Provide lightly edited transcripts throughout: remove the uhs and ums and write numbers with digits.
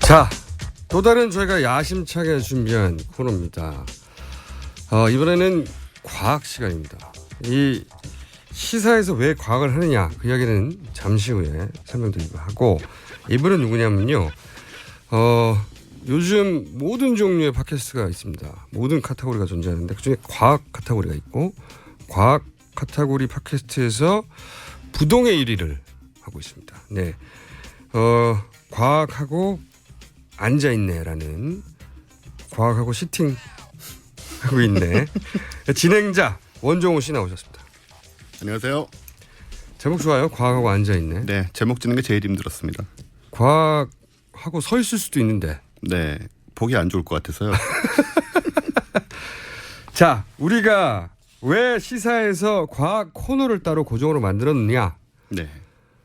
자, 또 다른 저희가 야심차게 준비한 코너입니다. 이번에는 과학 시간입니다. 이 시사에서 왜 과학을 하느냐 그 이야기는 잠시 후에 설명드리고 하고, 이분은 누구냐면요. 요즘 모든 종류의 팟캐스트가 있습니다. 모든 카테고리가 존재하는데 그중에 과학 카테고리가 있고, 과학 카테고리 팟캐스트에서 부동의 1위를 하고 있습니다. 네, 과학하고 앉아있네라는, 과학하고 시팅하고 있네. 진행자 원종우 씨 나오셨습니다. 안녕하세요. 제목 좋아요. 과학하고 앉아있네. 네, 제목 짓는 게 제일 힘들었습니다. 과학하고 서 있을 수도 있는데. 네, 보기 안 좋을 것 같아서요. 자, 우리가 왜 시사에서 과학 코너를 따로 고정으로 만들었느냐. 네.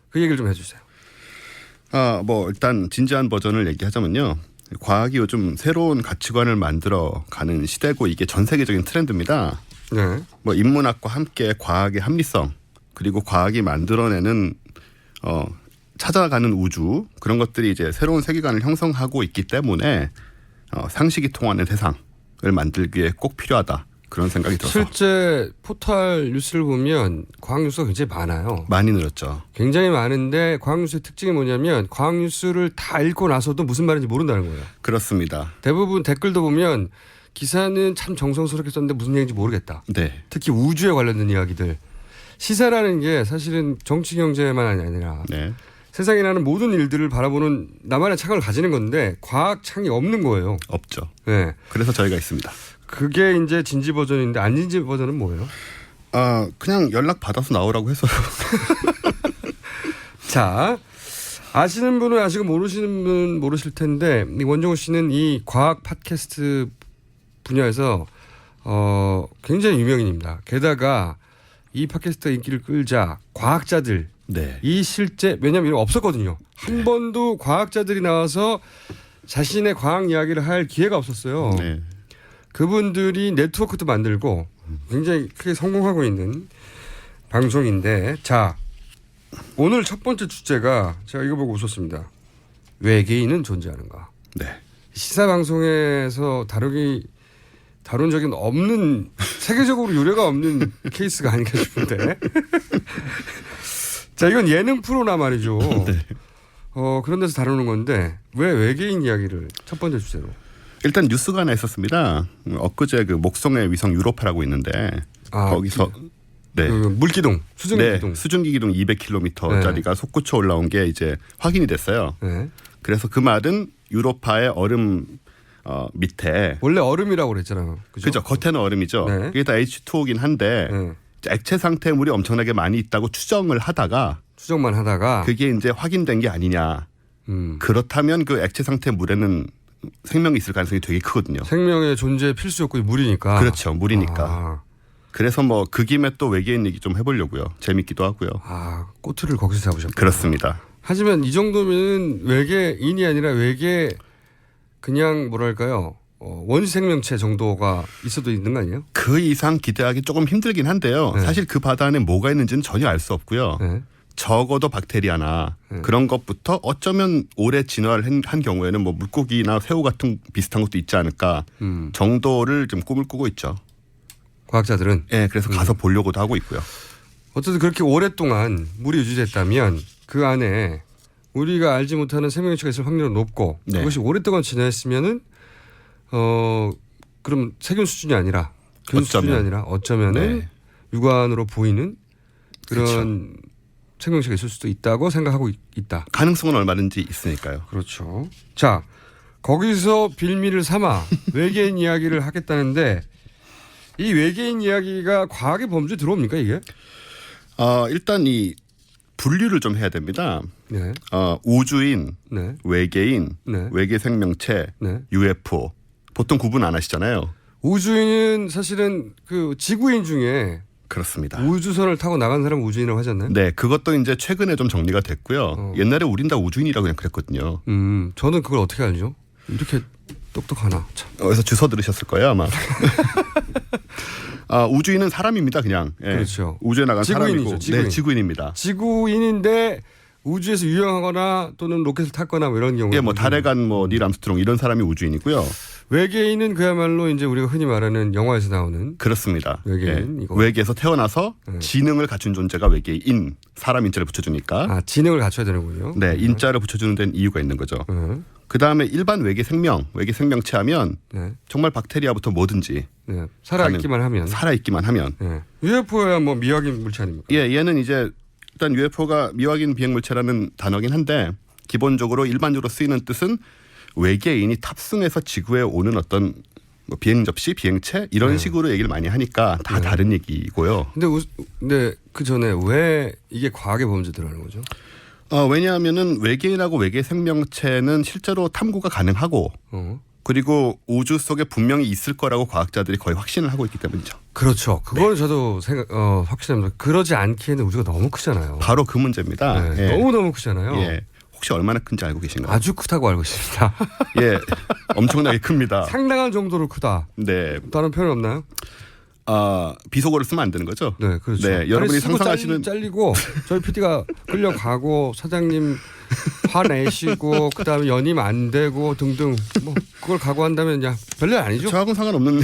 그 얘기를 좀 해주세요. 일단 진지한 버전을 얘기하자면요. 과학이 요즘 새로운 가치관을 만들어 가는 시대고, 이게 전 세계적인 트렌드입니다. 네. 인문학과 함께 과학의 합리성, 그리고 과학이 만들어내는 찾아가는 우주, 그런 것들이 이제 새로운 세계관을 형성하고 있기 때문에 상식이 통하는 세상을 만들기 위해 꼭 필요하다, 그런 생각이 들어서. 실제 포털 뉴스를 보면 과학 뉴스가 굉장히 많아요. 많이 늘었죠. 굉장히 많은데 과학 뉴스의 특징이 뭐냐면 과학 뉴스를 다 읽고 나서도 무슨 말인지 모른다는 거예요. 그렇습니다. 대부분 댓글도 보면 기사는 참 정성스럽게 썼는데 무슨 얘기인지 모르겠다. 네. 특히 우주에 관련된 이야기들. 시사라는 게 사실은 정치 경제만 아니라 네. 세상에 나는 모든 일들을 바라보는 나만의 창을 가지는 건데 과학 창이 없는 거예요. 없죠. 네. 그래서 저희가 있습니다. 그게 이제 진지 버전인데 안 진지 버전은 뭐예요? 그냥 연락 받아서 나오라고 해서요. 자, 아시는 분은 아시고 모르시는 분은 모르실 텐데, 원종우 씨는 이 과학 팟캐스트 분야에서 굉장히 유명인입니다. 게다가 이 팟캐스트가 인기를 끌자 과학자들, 네. 이 실제, 왜냐하면 이런 거 없었거든요. 한 번도 과학자들이 나와서 자신의 과학 이야기를 할 기회가 없었어요. 네. 그분들이 네트워크도 만들고 굉장히 크게 성공하고 있는 방송인데, 자, 오늘 첫 번째 주제가 제가 이거 보고 웃었습니다. 외계인은 존재하는가? 네. 시사 방송에서 다룬 적이 없는, 세계적으로 유례가 없는 케이스가 아닌가 싶은데. 자, 이건 예능 프로나 말이죠. 네. 그런 데서 다루는 건데 왜 외계인 이야기를 첫 번째 주제로? 일단 뉴스가 하나 있었습니다. 엊그제 그 목성의 위성 유로파라고 있는데 거기서 네. 그 물기둥, 수증기기둥. 네, 수증기기둥 200km짜리가 네. 솟구쳐 올라온 게 이제 확인이 됐어요. 네. 그래서 그 말은 유로파의 얼음 밑에, 원래 얼음이라고 그랬잖아요. 그죠? 겉에는 얼음이죠. 네. 그게 다 H2O긴 한데 네. 액체 상태의 물이 엄청나게 많이 있다고 추정을 하다가 추정만 하다가 그게 이제 확인된 게 아니냐. 그렇다면 그 액체 상태의 물에는 생명이 있을 가능성이 되게 크거든요. 생명의 존재 필수 요건이 물이니까. 그렇죠. 물이니까. 그래서 그 김에 또 외계인 얘기 좀 해보려고요. 재밌기도 하고요. 꼬투리를 거기서 잡으셨군요. 그렇습니다. 하지만 이 정도면 외계인이 아니라 그냥 뭐랄까요, 원시 생명체 정도가 있어도 있는 거 아니에요? 그 이상 기대하기 조금 힘들긴 한데요. 네. 사실 그 바다 안에 뭐가 있는지는 전혀 알 수 없고요. 네. 적어도 박테리아나 그런 것부터 어쩌면 오래 진화를 한 경우에는 물고기나 새우 같은 비슷한 것도 있지 않을까 정도를 좀 꿈을 꾸고 있죠. 과학자들은. 네, 그래서 가서 보려고도 하고 있고요. 어쨌든 그렇게 오랫동안 물이 유지됐다면 그 안에 우리가 알지 못하는 생명체가 있을 확률은 높고, 네. 그것이 오랫동안 진화했으면은 그럼 세균 수준이 아니라 수준이 아니라 어쩌면은 네. 육안으로 보이는 그런 그렇죠. 생명체가 있을 수도 있다고 생각하고 있다. 가능성은 얼마든지 있으니까요. 그렇죠. 자, 거기서 빌미를 삼아 외계인 이야기를 하겠다는데, 이 외계인 이야기가 과학의 범주에 들어옵니까 이게? 일단 이 분류를 좀 해야 됩니다. 네. 우주인, 네. 외계인, 네. 외계 생명체, 네. UFO. 보통 구분 안 하시잖아요. 우주인은 사실은 그 지구인 중에 그렇습니다. 우주선을 타고 나간 사람 우주인이라고 하지 않나요? 네, 그것도 이제 최근에 좀 정리가 됐고요. 옛날에 우린 다 우주인이라고 그냥 그랬거든요. 저는 그걸 어떻게 알죠? 이렇게 똑똑하나. 참. 어디서 주워 들으셨을 거예요, 아마. 우주인은 사람입니다, 그냥. 예. 그렇죠. 우주에 나간 지구인이죠, 사람이고. 지구인. 네, 지구인입니다. 지구인인데 우주에서 유영하거나 또는 로켓을 탔거나 뭐 이런 경우. 예, 뭐 달에 간 뭐 닐 암스트롱 이런 사람이 우주인이고요. 외계인은 그야말로 이제 우리가 흔히 말하는 영화에서 나오는 그렇습니다. 외계인, 예. 이거. 외계에서 태어나서 지능을 갖춘 존재가 외계인, 사람 인자를 붙여주니까. 아, 지능을 갖춰야 되는군요. 네, 인자를 붙여주는 데는 이유가 있는 거죠. 네. 그 다음에 일반 외계 생명체 하면 네. 정말 박테리아부터 뭐든지 네. 살아있기만 하면. 살아있기만 하면. 네. UFO야 뭐 미확인 물체 아닙니까? 예, 얘는 이제 일단 UFO가 미확인 비행물체라는 단어긴 한데 기본적으로 일반적으로 쓰이는 뜻은 외계인이 탑승해서 지구에 오는 어떤 뭐 비행 접시, 비행체 이런 식으로 얘기를 많이 하니까 다 다른 얘기고요. 근데 그 전에 왜 이게 과학의 범죄 들어가는 거죠? 왜냐하면은 외계인하고 외계 생명체는 실제로 탐구가 가능하고 그리고 우주 속에 분명히 있을 거라고 과학자들이 거의 확신을 하고 있기 때문이죠. 그렇죠. 그거는 저도 확신합니다. 그러지 않기에는 우주가 너무 크잖아요. 바로 그 문제입니다. 네. 예. 너무 크잖아요. 예. 혹시 얼마나 큰지 알고 계신가요? 아주 크다고 알고 있습니다. 예, 엄청나게 큽니다. 상당한 정도로 크다. 네. 다른 표현 없나요? 비속어를 쓰면 안 되는 거죠? 네, 그렇죠. 네, 여러분이 상상하시는 잘리고 저희 PD가 끌려가고 사장님 화내시고 그다음에 연임 안 되고 등등 뭐 그걸 각오한다면 야 별일 아니죠? 저하고는 상관없는.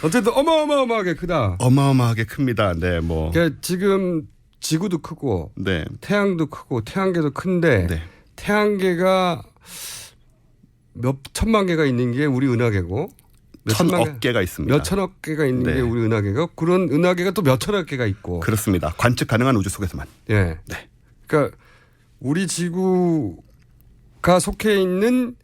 어쨌든 어마어마하게 크다. 어마어마하게 큽니다. 네, 뭐. 그러니까 지금 지구도 크고 네. 태양도 크고 태양계도 큰데 네. 태양계가 몇 천만 개가 있는 게 우리 은하계고 천억 개가 있습니다. 몇 천억 개가 있는 네. 게 우리 은하계고 그런 은하계가 또 몇 천억 개가 있고 그렇습니다. 관측 가능한 우주 속에서만. 예. 네. 그러니까 우리 지구가 속해 있는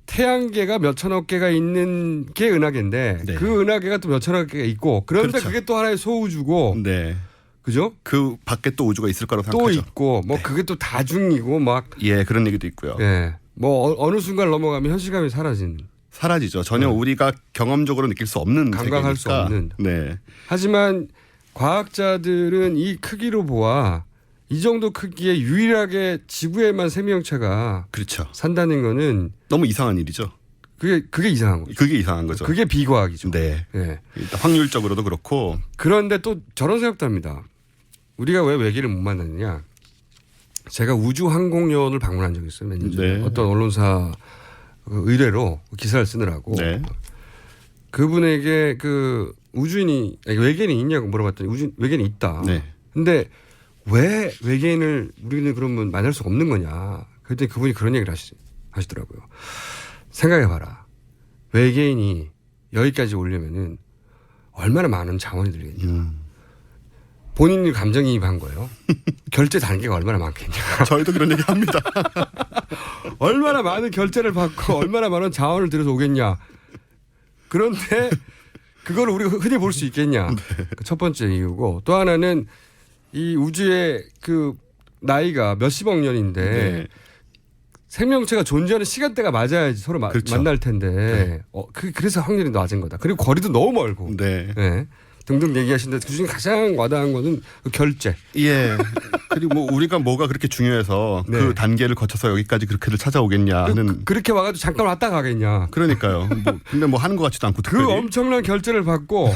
태양계가 몇 천억 개가 있는 게 은하계인데 네. 그 은하계가 또 몇 천억 개가 있고 그런데 그렇죠. 그게 또 하나의 소우주고 네. 그죠? 그 밖에 또 우주가 있을 거라고 또 생각하죠. 있고 뭐 네. 그게 또 다중이고 막 예, 그런 얘기도 있고요. 예. 뭐 어느 순간 넘어가면 현실감이 사라지는. 사라지죠. 전혀 우리가 경험적으로 느낄 수 없는 감각할 수 세계니까. 없는. 네. 하지만 과학자들은 이 크기로 보아 이 정도 크기에 유일하게 지구에만 생명체가 그렇죠. 산다는 거는 너무 이상한 일이죠. 그게 이상한 거죠. 그게 이상한 거죠. 그게 비과학이죠. 네. 예. 일단 확률적으로도 그렇고. 그런데 또 저런 생각도 합니다. 우리가 왜 외계를 못 만났느냐. 제가 우주항공연을 방문한 적이 있어요. 몇 년 전에. 네. 어떤 언론사 의뢰로 기사를 쓰느라고. 네. 그분에게 그 우주인이 외계인이 있냐고 물어봤더니 외계인이 있다. 네. 근데 왜 외계인을 우리는 그러면 만날 수 없는 거냐. 그랬더니 그분이 그런 얘기를 하시더라고요. 생각해봐라. 외계인이 여기까지 오려면은 얼마나 많은 자원이 들겠냐. 본인이 감정이입한 거예요. 결제 단계가 얼마나 많겠냐. 저희도 그런 얘기 합니다. 얼마나 많은 결제를 받고 얼마나 많은 자원을 들여서 오겠냐. 그런데 그걸 우리가 흔히 볼 수 있겠냐. 첫 번째 이유고 또 하나는 이 우주의 그 나이가 몇십억 년인데 네. 생명체가 존재하는 시간대가 맞아야지 서로 그렇죠. 만날 텐데 네. 그래서 확률이 낮은 거다. 그리고 거리도 너무 멀고 네. 네. 등등 얘기하시는데 그중에 가장 와닿은 거는 그 결제. 예. 그리고 뭐 우리가 뭐가 그렇게 중요해서 네. 그 단계를 거쳐서 여기까지 그렇게를 찾아오겠냐 하는. 그렇게 와가지고 잠깐 왔다 가겠냐. 그러니까요. 뭐 근데 뭐 하는 것 같지도 않고 그 특별히. 엄청난 결제를 받고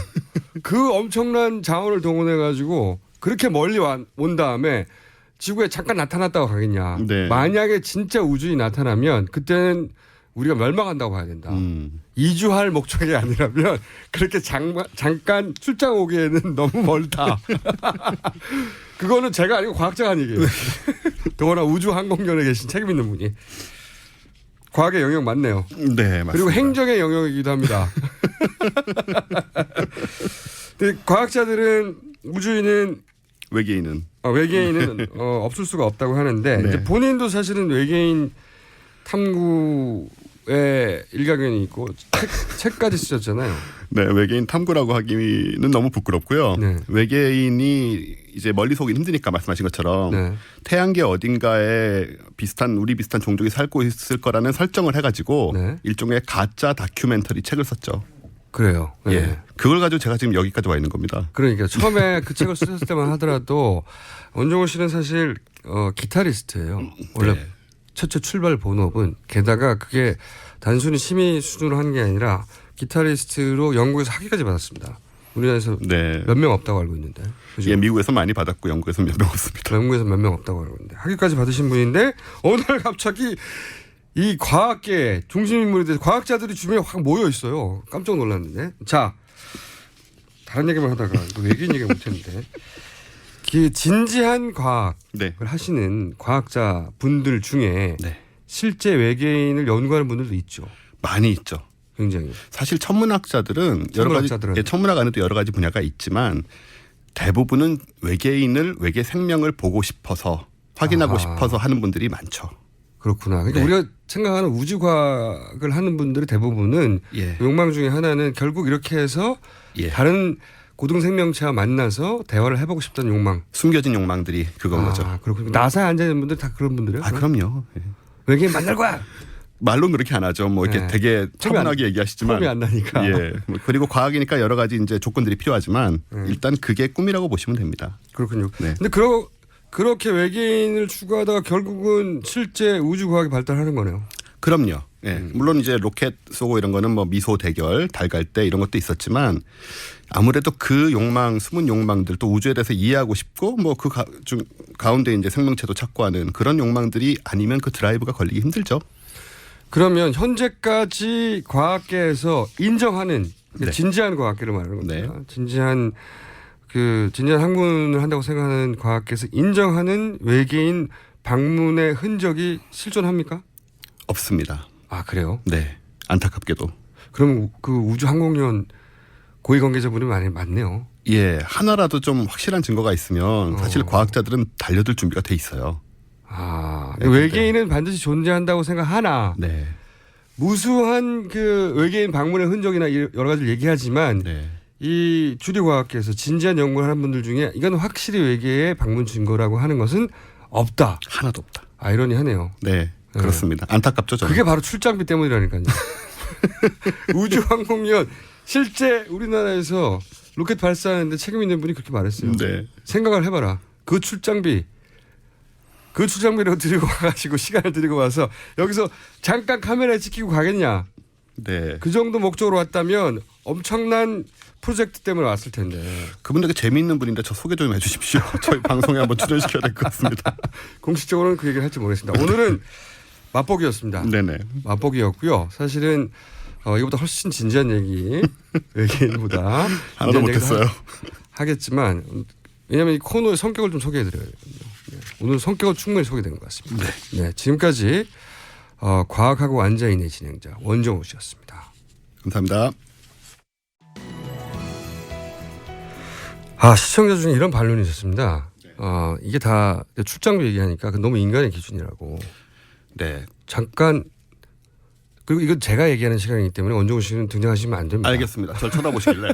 그 엄청난 자원을 동원해 가지고 그렇게 멀리 온 다음에 지구에 잠깐 나타났다고 가겠냐. 네. 만약에 진짜 우주인이 나타나면 그때는 우리가 멸망한다고 봐야 된다. 이주할 목적이 아니라면 그렇게 잠깐 출장 오기에는 너무 멀다. 그거는 제가 아니고 과학자가 한 얘기예요. 더구나 우주항공연에 계신 책임 있는 분이. 과학의 영역 맞네요. 네, 맞습니다. 그리고 행정의 영역이기도 합니다. 근데 과학자들은 우주인은 외계인은 외계인은 없을 수가 없다고 하는데 네. 이제 본인도 사실은 외계인 탐구에 일가견이 있고 책까지 쓰셨잖아요. 네, 외계인 탐구라고 하기는 너무 부끄럽고요. 네. 외계인이 이제 멀리서 오긴 힘드니까 말씀하신 것처럼 네. 태양계 어딘가에 우리 비슷한 종족이 살고 있을 거라는 설정을 해가지고 네. 일종의 가짜 다큐멘터리 책을 썼죠. 그래요. 네. 예, 그걸 가지고 제가 지금 여기까지 와 있는 겁니다. 그러니까 처음에 그 책을 쓰셨을 때만 하더라도 원종호 씨는 사실 기타리스트예요. 원래 네. 최초 출발 본업은 게다가 그게 단순히 심의 수준으로 하는 게 아니라 기타리스트로 영국에서 학위까지 받았습니다. 우리나라에서 네. 몇 명 없다고 알고 있는데. 그죠? 예, 미국에서 많이 받았고 영국에서 몇 명 없습니다. 영국에서 몇 명 없다고 알고 있는데 학위까지 받으신 분인데 어느 날 갑자기 이 과학계 중심 인물이 돼서 과학자들이 주변에 확 모여 있어요. 깜짝 놀랐는데. 자, 다른 얘기만 하다가 이거 외계인 얘기 못했는데 그 진지한 과학을 네. 하시는 과학자 분들 중에 네. 실제 외계인을 연구하는 분들도 있죠. 많이 있죠. 굉장히. 사실 천문학자들은 천문학자들은. 예, 천문학 안에도 여러 가지 분야가 있지만 대부분은 외계 생명을 보고 싶어서 확인하고 아하. 싶어서 하는 분들이 많죠. 그렇구나. 그러니까 네. 우리가 생각하는 우주과학을 하는 분들의 대부분은 예. 욕망 중에 하나는 결국 이렇게 해서 예. 다른 고등 생명체와 만나서 대화를 해보고 싶다는 욕망. 숨겨진 욕망들이 그건 거죠. 그렇군요. 나사에 앉아 있는 분들 다 그런 분들이에요? 그럼요. 예. 외계인 만날 거야. 말로는 그렇게 안 하죠. 뭐 이렇게 네. 되게 차분하게 얘기하시지만 폼이 안 나니까. 예. 뭐 그리고 과학이니까 여러 가지 이제 조건들이 필요하지만 일단 그게 꿈이라고 보시면 됩니다. 그렇군요. 네. 근데 그렇게 외계인을 추구하다가 결국은 실제 우주과학이 발달하는 거네요. 그럼요. 예. 물론 이제 로켓 쏘고 이런 거는 뭐 미소 대결, 달 갈 때 이런 것도 있었지만 아무래도 그 욕망, 숨은 욕망들 또 우주에 대해서 이해하고 싶고 뭐 그 가운데 이제 생명체도 찾고 하는 그런 욕망들이 아니면 그 드라이브가 걸리기 힘들죠. 그러면 현재까지 과학계에서 인정하는 네. 진지한 과학계를 말하는 겁니다. 네. 진지한 학문을 한다고 생각하는 과학계에서 인정하는 외계인 방문의 흔적이 실존합니까? 없습니다. 아, 그래요? 네. 안타깝게도. 그럼 그 우주항공연 고위 관계자분이 많네요. 예. 하나라도 좀 확실한 증거가 있으면 사실 과학자들은 달려들 준비가 돼 있어요. 네, 외계인은 반드시 존재한다고 생각하나 네. 무수한 그 외계인 방문의 흔적이나 여러 가지를 얘기하지만 네. 이 주류과학계에서 진지한 연구를 하는 분들 중에 이건 확실히 외계의 방문 증거라고 하는 것은 없다. 하나도 없다. 아이러니하네요. 네. 그렇습니다. 안타깝죠. 저는. 그게 바로 출장비 때문이라니까요. 우주항공연 실제 우리나라에서 로켓 발사하는데 책임 있는 분이 그렇게 말했어요. 네. 생각을 해봐라. 그 출장비를 들고 와가지고 시간을 들이고 와서 여기서 잠깐 카메라에 찍히고 가겠냐. 네. 그 정도 목적으로 왔다면 엄청난 프로젝트 때문에 왔을 텐데. 그분 되게 재미있는 분인데 저 소개 좀 해주십시오. 저희 방송에 한번 출연시켜야 될 것 같습니다. 공식적으로는 그 얘기를 할지 모르겠습니다. 오늘은 맛보기였습니다. 네네. 맛보기였고요. 사실은 이거보다 훨씬 진지한 얘기 외계인보다 하나도 못했어요. 하겠지만 왜냐하면 이 코너의 성격을 좀 소개해드려야 되거든요. 네. 오늘 성격은 충분히 소개된 것 같습니다. 네. 지금까지 과학하고 앉아있는 진행자 원정우 씨였습니다. 감사합니다. 시청자 중에 이런 반론이 있었습니다. 이게 다 출장비 얘기하니까 너무 인간의 기준이라고. 네. 잠깐 그리고 이건 제가 얘기하는 시간이기 때문에 원정우 씨는 등장하시면 안 됩니다. 알겠습니다. 저를 쳐다보시길래.